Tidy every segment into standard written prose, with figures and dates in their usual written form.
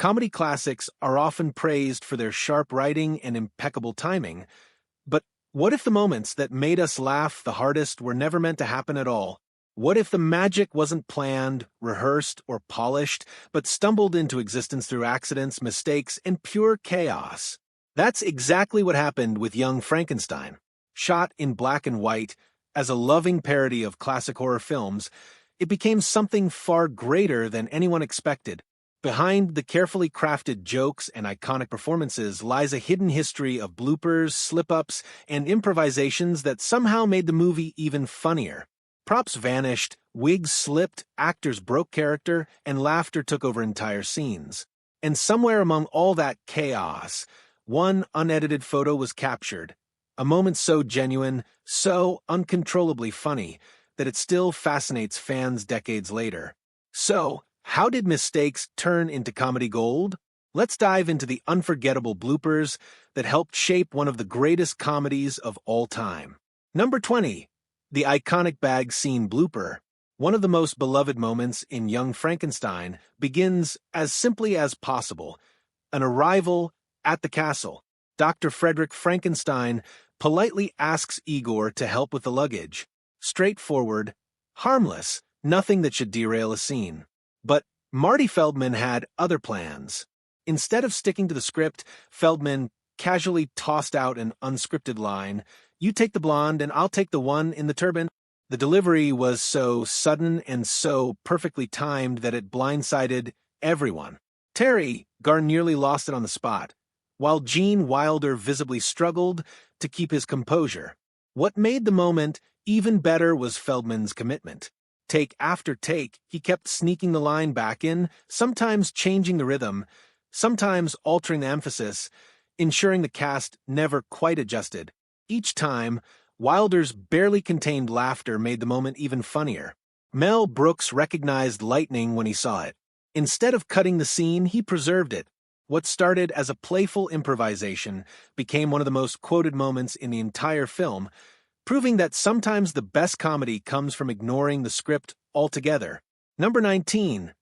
Comedy classics are often praised for their sharp writing and impeccable timing, but what if the moments that made us laugh the hardest were never meant to happen at all? What if the magic wasn't planned, rehearsed, or polished, but stumbled into existence through accidents, mistakes, and pure chaos? That's exactly what happened with Young Frankenstein. Shot in black and white, as a loving parody of classic horror films, it became something far greater than anyone expected. Behind the carefully crafted jokes and iconic performances lies a hidden history of bloopers, slip-ups, and improvisations that somehow made the movie even funnier. Props vanished, wigs slipped, actors broke character, and laughter took over entire scenes. And somewhere among all that chaos, one unedited photo was captured. A moment so genuine, so uncontrollably funny, that it still fascinates fans decades later. So, how did mistakes turn into comedy gold? Let's dive into the unforgettable bloopers that helped shape one of the greatest comedies of all time. Number 20. The iconic bag scene blooper. One of the most beloved moments in Young Frankenstein begins as simply as possible. An arrival at the castle. Dr. Frederick Frankenstein politely asks Igor to help with the luggage. Straightforward, harmless, nothing that should derail a scene. But Marty Feldman had other plans. Instead of sticking to the script, Feldman casually tossed out an unscripted line, "You take the blonde and I'll take the one in the turban." The delivery was so sudden and so perfectly timed that it blindsided everyone. Terry Garr nearly lost it on the spot, while Gene Wilder visibly struggled to keep his composure. What made the moment even better was Feldman's commitment. Take after take, he kept sneaking the line back in, sometimes changing the rhythm, sometimes altering the emphasis, ensuring the cast never quite adjusted. Each time, Wilder's barely contained laughter made the moment even funnier. Mel Brooks recognized lightning when he saw it. Instead of cutting the scene, he preserved it. What started as a playful improvisation became one of the most quoted moments in the entire film, proving that sometimes the best comedy comes from ignoring the script altogether. Number 19.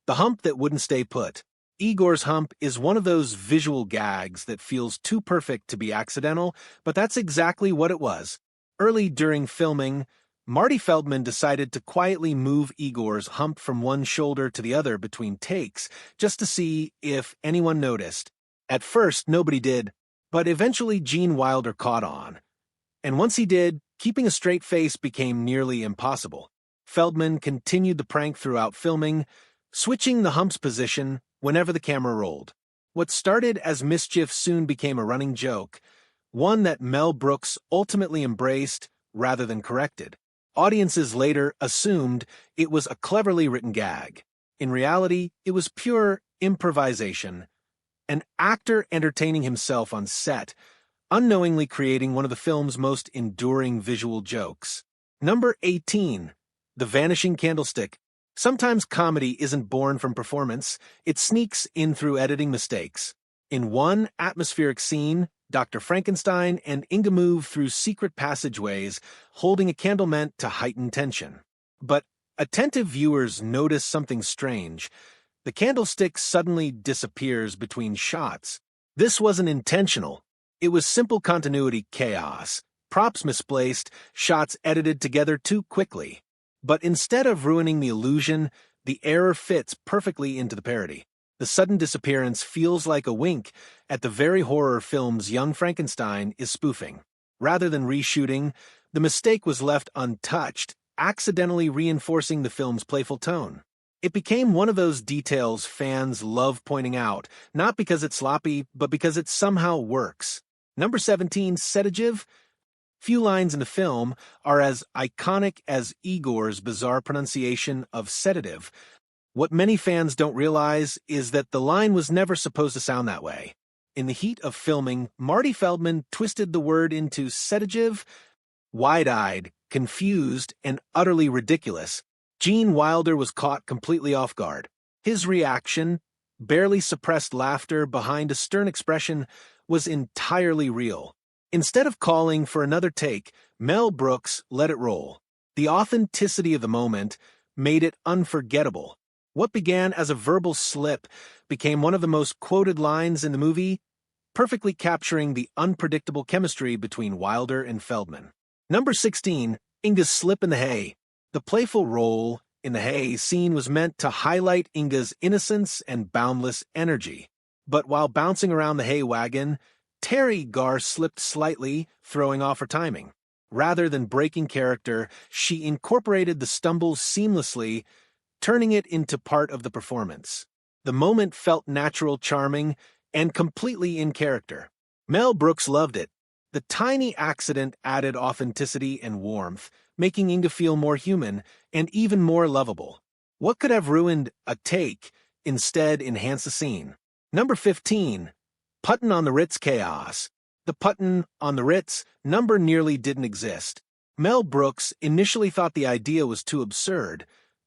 The hump that wouldn't stay put. Igor's hump is one of those visual gags that feels too perfect to be accidental, but that's exactly what it was. Early during filming, Marty Feldman decided to quietly move Igor's hump from one shoulder to the other between takes, just to see if anyone noticed. At first, nobody did, but eventually Gene Wilder caught on. And once he did, keeping a straight face became nearly impossible. Feldman continued the prank throughout filming, switching the hump's position whenever the camera rolled. What started as mischief soon became a running joke, one that Mel Brooks ultimately embraced rather than corrected. Audiences later assumed it was a cleverly written gag. In reality, it was pure improvisation, an actor entertaining himself on set, unknowingly creating one of the film's most enduring visual jokes. Number 18. The vanishing candlestick. Sometimes comedy isn't born from performance, it sneaks in through editing mistakes. In one atmospheric scene, Dr. Frankenstein and Inga move through secret passageways, holding a candle meant to heighten tension. But attentive viewers notice something strange. The candlestick suddenly disappears between shots. This wasn't intentional. It was simple continuity chaos, props misplaced, shots edited together too quickly. But instead of ruining the illusion, the error fits perfectly into the parody. The sudden disappearance feels like a wink at the very horror films Young Frankenstein is spoofing. Rather than reshooting, the mistake was left untouched, accidentally reinforcing the film's playful tone. It became one of those details fans love pointing out, not because it's sloppy, but because it somehow works. Number 17, sedagive. Few lines in the film are as iconic as Igor's bizarre pronunciation of sedative. What many fans don't realize is that the line was never supposed to sound that way. In the heat of filming, Marty Feldman twisted the word into sedagive. Wide-eyed, confused, and utterly ridiculous, Gene Wilder was caught completely off guard. His reaction, barely suppressed laughter behind a stern expression, was entirely real. Instead of calling for another take, Mel Brooks let it roll. The authenticity of the moment made it unforgettable. What began as a verbal slip became one of the most quoted lines in the movie, perfectly capturing the unpredictable chemistry between Wilder and Feldman. Number 16, Inga's slip in the hay. The playful roll in the hay scene was meant to highlight Inga's innocence and boundless energy. But while bouncing around the hay wagon, Terry Garr slipped slightly, throwing off her timing. Rather than breaking character, she incorporated the stumble seamlessly, turning it into part of the performance. The moment felt natural, charming, and completely in character. Mel Brooks loved it. The tiny accident added authenticity and warmth, making Inga feel more human and even more lovable. What could have ruined a take instead enhanced the scene? Number 15, Puttin on the Ritz chaos. The Puttin on the Ritz number nearly didn't exist. Mel Brooks initially thought the idea was too absurd,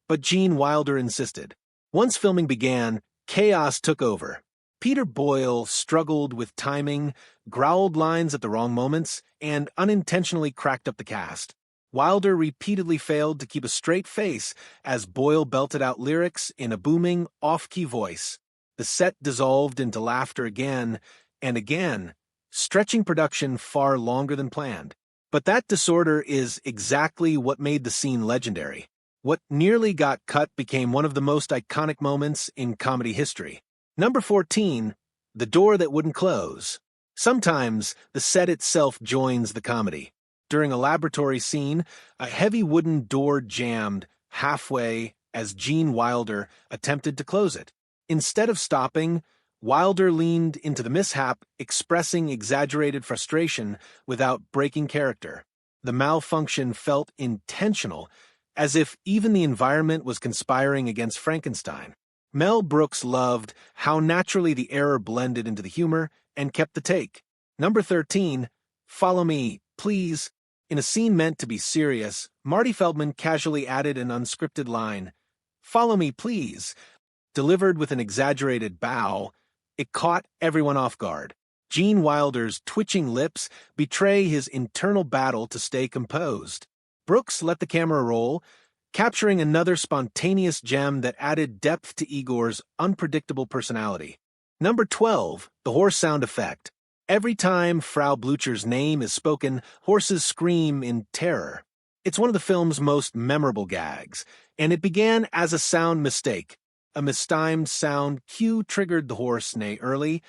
but Gene Wilder insisted. Once filming began, chaos took over. Peter Boyle struggled with timing, growled lines at the wrong moments, and unintentionally cracked up the cast. Wilder repeatedly failed to keep a straight face as Boyle belted out lyrics in a booming, off-key voice. The set dissolved into laughter again and again, stretching production far longer than planned. But that disorder is exactly what made the scene legendary. What nearly got cut became one of the most iconic moments in comedy history. Number 14, the door that wouldn't close. Sometimes the set itself joins the comedy. During a laboratory scene, a heavy wooden door jammed halfway as Gene Wilder attempted to close it. Instead of stopping, Wilder leaned into the mishap, expressing exaggerated frustration without breaking character. The malfunction felt intentional, as if even the environment was conspiring against Frankenstein. Mel Brooks loved how naturally the error blended into the humor and kept the take. Number 13, Follow Me, Please. In a scene meant to be serious, Marty Feldman casually added an unscripted line, Follow me, please. Delivered with an exaggerated bow, it caught everyone off guard. Gene Wilder's twitching lips betray his internal battle to stay composed. Brooks let the camera roll, capturing another spontaneous gem that added depth to Igor's unpredictable personality. Number 12, the horse sound effect. Every time Frau Blücher's name is spoken, horses scream in terror. It's one of the film's most memorable gags, and it began as a sound mistake. A mistimed sound cue triggered the horse neigh early,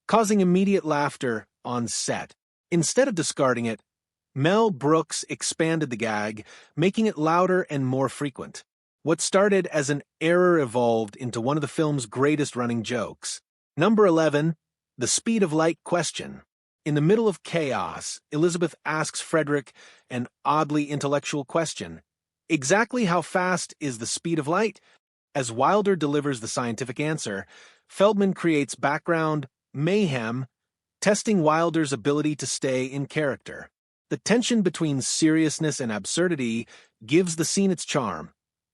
causing immediate laughter on set. Instead of discarding it, Mel Brooks expanded the gag, making it louder and more frequent. What started as an error evolved into one of the film's greatest running jokes. Number 11, the speed of light question. In the middle of chaos, Elizabeth asks Frederick an oddly intellectual question. Exactly how fast is the speed of light? As Wilder delivers the scientific answer, Feldman creates background mayhem, testing Wilder's ability to stay in character. The tension between seriousness and absurdity gives the scene its charm,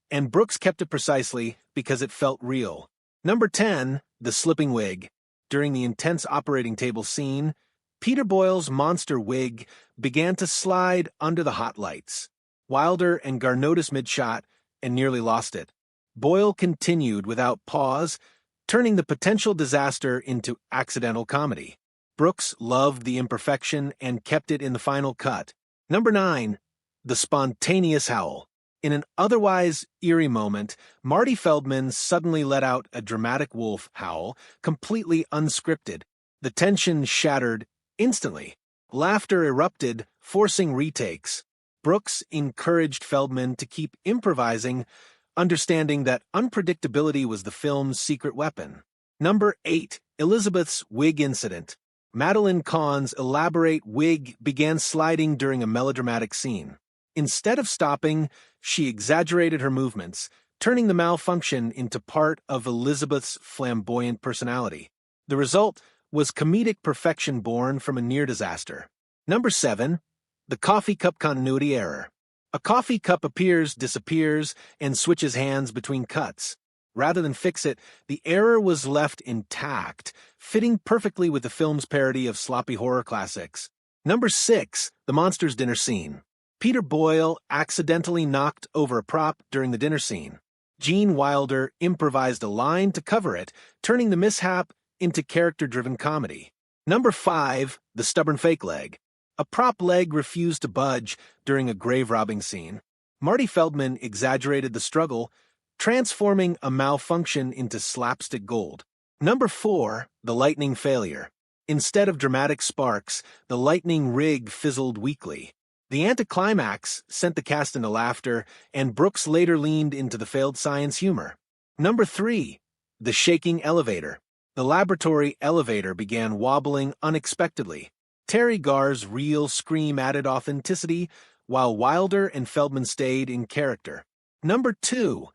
and Brooks kept it precisely because it felt real. Number 10, the slipping wig. During the intense operating table scene, Peter Boyle's monster wig began to slide under the hot lights. Wilder and Garr noticed mid-shot and nearly lost it. Boyle continued without pause, turning the potential disaster into accidental comedy. Brooks loved the imperfection and kept it in the final cut. Number 9, the spontaneous howl. In an otherwise eerie moment, Marty Feldman suddenly let out a dramatic wolf howl, completely unscripted. The tension shattered instantly. Laughter erupted, forcing retakes. Brooks encouraged Feldman to keep improvising, understanding that unpredictability was the film's secret weapon. Number 8, Elizabeth's wig incident. Madeline Kahn's elaborate wig began sliding during a melodramatic scene. Instead of stopping, she exaggerated her movements, turning the malfunction into part of Elizabeth's flamboyant personality. The result was comedic perfection born from a near disaster. Number 7, the coffee cup continuity error. A coffee cup appears, disappears, and switches hands between cuts. Rather than fix it, the error was left intact, fitting perfectly with the film's parody of sloppy horror classics. Number 6, the monster's dinner scene. Peter Boyle accidentally knocked over a prop during the dinner scene. Gene Wilder improvised a line to cover it, turning the mishap into character-driven comedy. Number 5, the stubborn fake leg. A prop leg refused to budge during a grave-robbing scene. Marty Feldman exaggerated the struggle, transforming a malfunction into slapstick gold. Number 4, the lightning failure. Instead of dramatic sparks, the lightning rig fizzled weakly. The anticlimax sent the cast into laughter, and Brooks later leaned into the failed science humor. Number 3, the shaking elevator. The laboratory elevator began wobbling unexpectedly. Terry Garr's real scream added authenticity, while Wilder and Feldman stayed in character. Number 2,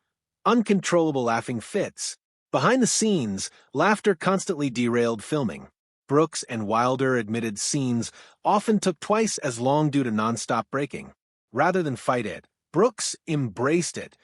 uncontrollable laughing fits. Behind the scenes, laughter constantly derailed filming. Brooks and Wilder admitted scenes often took twice as long due to nonstop breaking. Rather than fight it, Brooks embraced it,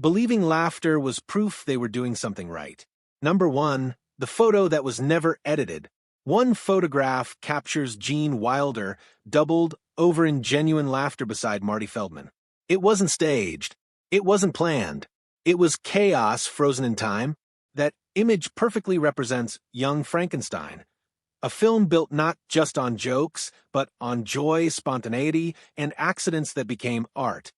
believing laughter was proof they were doing something right. Number 1, the photo that was never edited. One photograph captures Gene Wilder doubled over in genuine laughter beside Marty Feldman. It wasn't staged. It wasn't planned. It was chaos frozen in time. That image perfectly represents Young Frankenstein, a film built not just on jokes, but on joy, spontaneity, and accidents that became art.